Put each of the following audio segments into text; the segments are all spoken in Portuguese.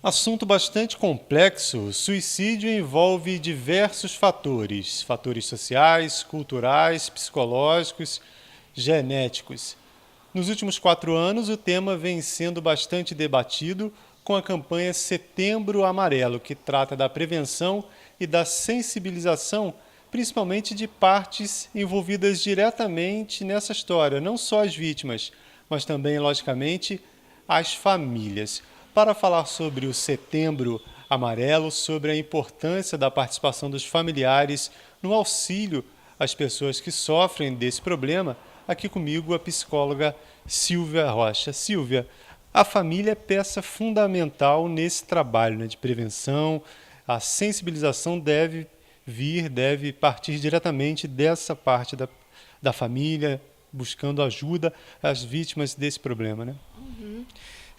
Assunto bastante complexo. O suicídio envolve diversos fatores: fatores sociais, culturais, psicológicos, genéticos. Nos últimos 4 anos, o tema vem sendo bastante debatido com a campanha Setembro Amarelo, que trata da prevenção e da sensibilização, principalmente de partes envolvidas diretamente nessa história, não só as vítimas, mas também, logicamente, as famílias. Para falar sobre o Setembro Amarelo, sobre a importância da participação dos familiares no auxílio às pessoas que sofrem desse problema, aqui comigo a psicóloga Silvia Rocha. Silvia, a família é peça fundamental nesse trabalho, né, de prevenção. A sensibilização deve partir diretamente dessa parte da família, buscando ajuda às vítimas desse problema, né?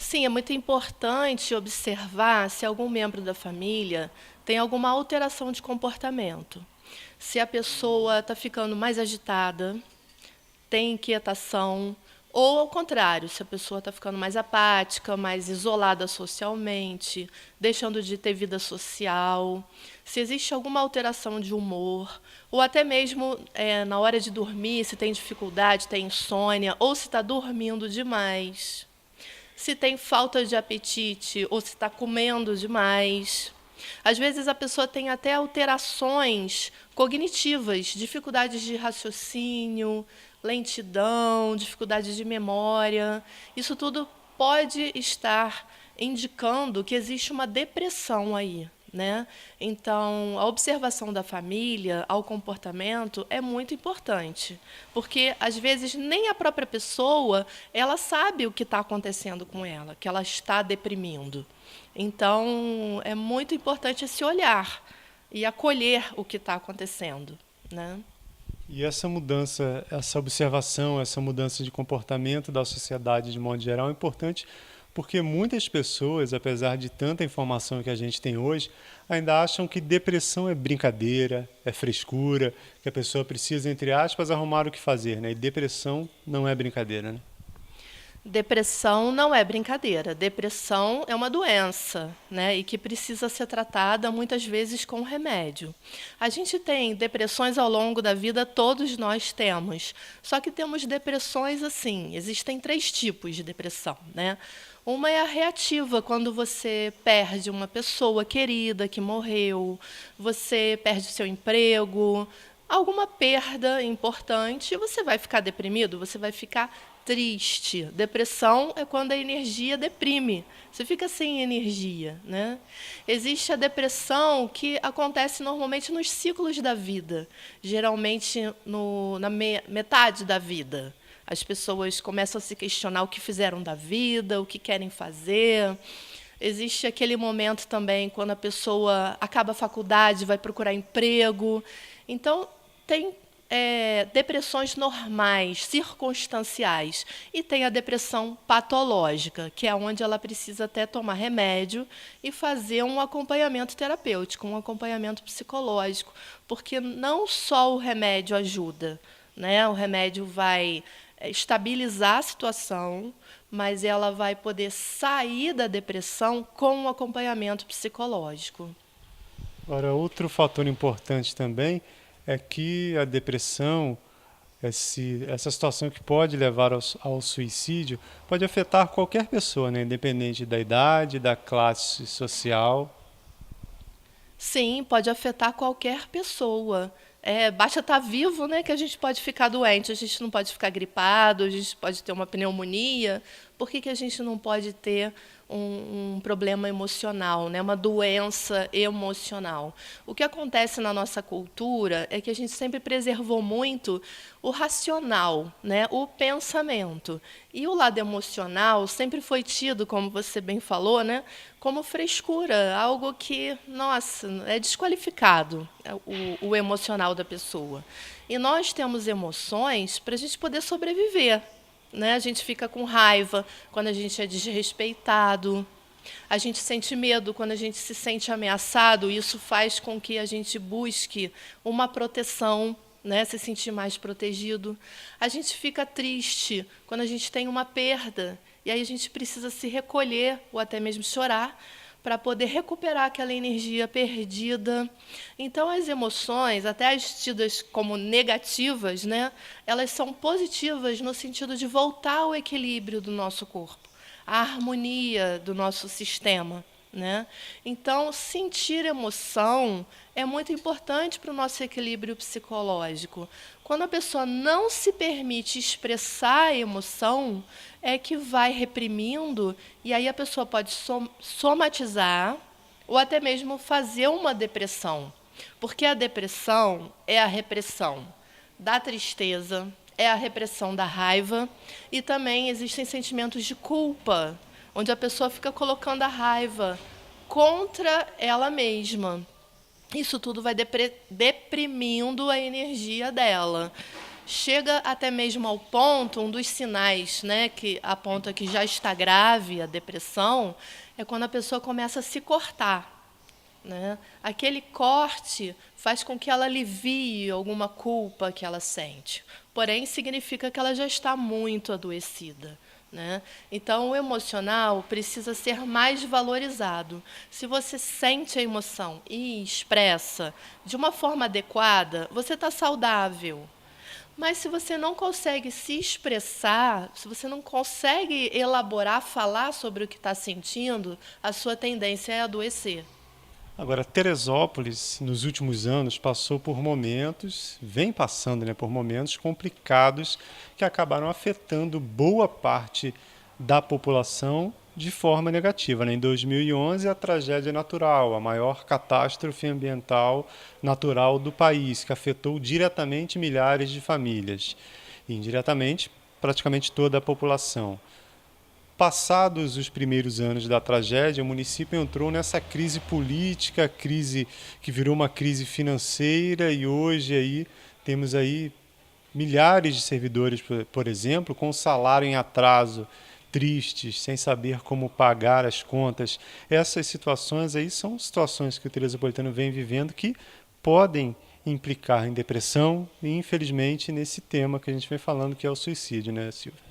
Sim, é muito importante observar se algum membro da família tem alguma alteração de comportamento. Se a pessoa está ficando mais agitada, tem inquietação, ou ao contrário, se a pessoa está ficando mais apática, mais isolada socialmente, deixando de ter vida social, se existe alguma alteração de humor, ou até mesmo na hora de dormir, se tem dificuldade, tem insônia, ou se está dormindo demais, se tem falta de apetite ou se está comendo demais. Às vezes a pessoa tem até alterações cognitivas, dificuldades de raciocínio, lentidão, dificuldades de memória. Isso tudo pode estar indicando que existe uma depressão aí, né? Então, a observação da família ao comportamento é muito importante, porque às vezes nem a própria pessoa ela sabe o que está acontecendo com ela, que ela está deprimindo. Então, é muito importante esse olhar e acolher o que está acontecendo, né? E essa mudança, essa observação, essa mudança de comportamento da sociedade de modo geral é importante porque muitas pessoas, apesar de tanta informação que a gente tem hoje, ainda acham que depressão é brincadeira, é frescura, que a pessoa precisa, entre aspas, arrumar o que fazer, né? E depressão não é brincadeira, né? Depressão não é brincadeira. Depressão é uma doença, né? E que precisa ser tratada muitas vezes com remédio. A gente tem depressões ao longo da vida, todos nós temos. Só que temos depressões assim. Existem 3 tipos de depressão, né? Uma é a reativa, quando você perde uma pessoa querida que morreu, você perde o seu emprego, alguma perda importante, você vai ficar deprimido, você vai ficar triste. Depressão é quando a energia deprime. Você fica sem energia, né? Existe a depressão que acontece normalmente nos ciclos da vida, geralmente na metade da vida. As pessoas começam a se questionar o que fizeram da vida, o que querem fazer. Existe aquele momento também quando a pessoa acaba a faculdade, vai procurar emprego. Então, tem depressões normais, circunstanciais, e tem a depressão patológica, que é onde ela precisa até tomar remédio e fazer um acompanhamento terapêutico, um acompanhamento psicológico, porque não só o remédio ajuda, né? O remédio vai estabilizar a situação, mas ela vai poder sair da depressão com um acompanhamento psicológico. Agora, outro fator importante também é que a depressão, essa situação que pode levar ao suicídio, pode afetar qualquer pessoa, né? Independente da idade, da classe social. Sim, pode afetar qualquer pessoa. Basta estar vivo, né, que a gente pode ficar doente. A gente não pode ficar gripado, a gente pode ter uma pneumonia. Por que a gente não pode ter um problema emocional, né, uma doença emocional? O que acontece na nossa cultura é que a gente sempre preservou muito o racional, né, o pensamento. E o lado emocional sempre foi tido, como você bem falou, né, como frescura, algo que, nossa, é desqualificado, o emocional da pessoa. E nós temos emoções para a gente poder sobreviver, né? A gente fica com raiva quando a gente é desrespeitado. A gente sente medo quando a gente se sente ameaçado. Isso faz com que a gente busque uma proteção, né? Se sentir mais protegido. A gente fica triste quando a gente tem uma perda. E aí a gente precisa se recolher ou até mesmo chorar para poder recuperar aquela energia perdida. Então, as emoções, até as tidas como negativas, né, elas são positivas no sentido de voltar ao equilíbrio do nosso corpo, à harmonia do nosso sistema. Né? Então, sentir emoção é muito importante para o nosso equilíbrio psicológico. Quando a pessoa não se permite expressar a emoção, é que vai reprimindo, e aí a pessoa pode somatizar ou até mesmo fazer uma depressão. Porque a depressão é a repressão da tristeza, é a repressão da raiva, e também existem sentimentos de culpa, onde a pessoa fica colocando a raiva contra ela mesma. Isso tudo vai deprimindo a energia dela. Chega até mesmo ao ponto, um dos sinais, né, que aponta que já está grave a depressão, é quando a pessoa começa a se cortar. Né? Aquele corte faz com que ela alivie alguma culpa que ela sente. Porém, significa que ela já está muito adoecida. Né? Então, o emocional precisa ser mais valorizado. Se você sente a emoção e expressa de uma forma adequada, você está saudável. Mas se você não consegue se expressar, se você não consegue elaborar, falar sobre o que está sentindo, a sua tendência é adoecer. Agora, Teresópolis, nos últimos anos, passou por momentos, vem passando, né, por momentos complicados que acabaram afetando boa parte da população de forma negativa. Né? Em 2011, a tragédia natural, a maior catástrofe ambiental natural do país, que afetou diretamente milhares de famílias e indiretamente praticamente toda a população. Passados os primeiros anos da tragédia, o município entrou nessa crise política, crise que virou uma crise financeira, e hoje aí temos aí milhares de servidores, por exemplo, com salário em atraso, tristes, sem saber como pagar as contas. Essas situações aí são situações que o Teresopolitano vem vivendo que podem implicar em depressão e, infelizmente, nesse tema que a gente vem falando, que é o suicídio, né, Silvia?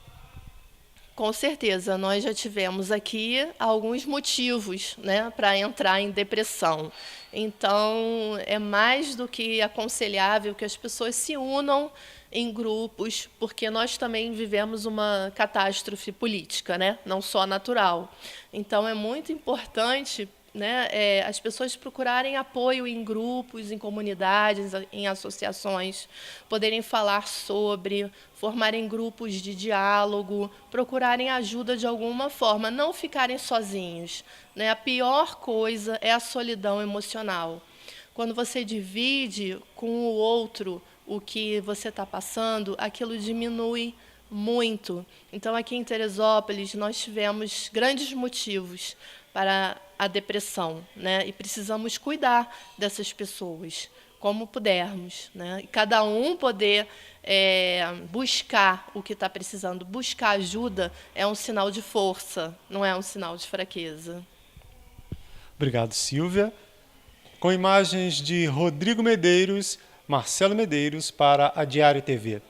Com certeza, nós já tivemos aqui alguns motivos, né, para entrar em depressão. Então, é mais do que aconselhável que as pessoas se unam em grupos, porque nós também vivemos uma catástrofe política, né, não só natural. Então, é muito importante, né, as pessoas procurarem apoio em grupos, em comunidades, em associações, poderem falar sobre, formarem grupos de diálogo, procurarem ajuda de alguma forma, não ficarem sozinhos. Né? A pior coisa é a solidão emocional. Quando você divide com o outro o que você está passando, aquilo diminui muito. Então, aqui em Teresópolis, nós tivemos grandes motivos para a depressão, né? E precisamos cuidar dessas pessoas como pudermos, né? E cada um poder buscar o que está precisando, buscar ajuda é um sinal de força, não é um sinal de fraqueza. Obrigado, Silvia. Com imagens de Rodrigo Medeiros, Marcelo Medeiros para a Diário TV.